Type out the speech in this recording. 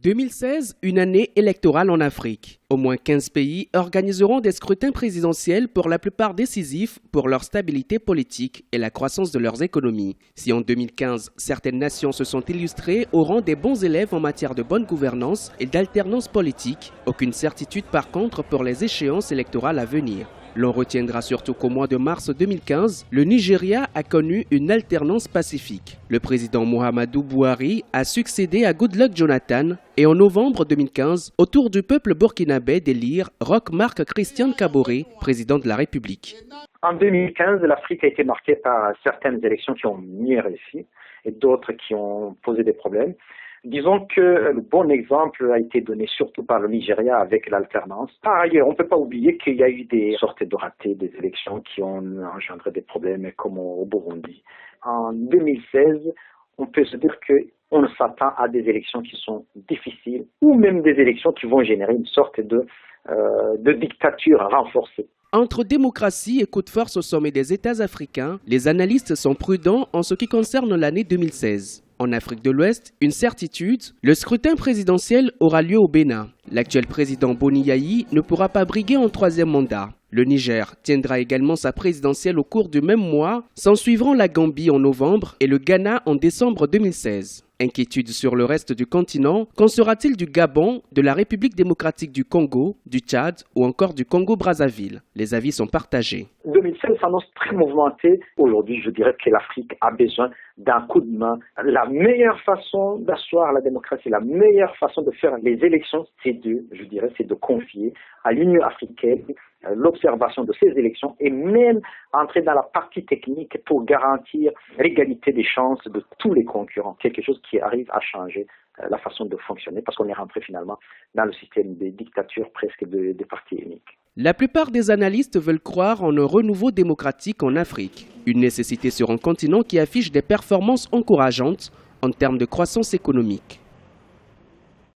2016, une année électorale en Afrique. Au moins 15 pays organiseront des scrutins présidentiels pour la plupart décisifs pour leur stabilité politique et la croissance de leurs économies. Si en 2015, certaines nations se sont illustrées au rang des bons élèves en matière de bonne gouvernance et d'alternance politique, aucune certitude par contre pour les échéances électorales à venir. L'on retiendra surtout qu'au mois de mars 2015, le Nigeria a connu une alternance pacifique. Le président Muhammadu Buhari a succédé à Goodluck Jonathan et en novembre 2015, au tour du peuple burkinabé d'élire Roch Marc Christian Kaboré, président de la République. En 2015, l'Afrique a été marquée par certaines élections qui ont mieux réussi et d'autres qui ont posé des problèmes. Disons que le bon exemple a été donné surtout par le Nigeria avec l'alternance. Par ailleurs, on ne peut pas oublier qu'il y a eu des sortes de ratés des élections qui ont engendré des problèmes comme au Burundi. En 2016, on peut se dire qu'on s'attend à des élections qui sont difficiles ou même des élections qui vont générer une sorte de dictature renforcée. Entre démocratie et coup de force au sommet des États africains, les analystes sont prudents en ce qui concerne l'année 2016. En Afrique de l'Ouest, une certitude, le scrutin présidentiel aura lieu au Bénin. L'actuel président Boni Yayi ne pourra pas briguer un troisième mandat. Le Niger tiendra également sa présidentielle au cours du même mois, s'ensuivront la Gambie en novembre et le Ghana en décembre 2016. Inquiétude sur le reste du continent, qu'en sera-t-il du Gabon, de la République démocratique du Congo, du Tchad ou encore du Congo-Brazzaville? Les avis sont partagés. 2016 s'annonce très mouvementé. Aujourd'hui, je dirais que l'Afrique a besoin d'un coup de main. La meilleure façon d'asseoir la démocratie, la meilleure façon de faire les élections, c'est de confier à l'Union africaine l'observation de ces élections et même entrer dans la partie technique pour garantir l'égalité des chances de tous les concurrents. Quelque chose qui arrive à changer la façon de fonctionner parce qu'on est rentré finalement dans le système des dictatures presque des partis uniques. La plupart des analystes veulent croire en un renouveau démocratique en Afrique, une nécessité sur un continent qui affiche des performances encourageantes en termes de croissance économique.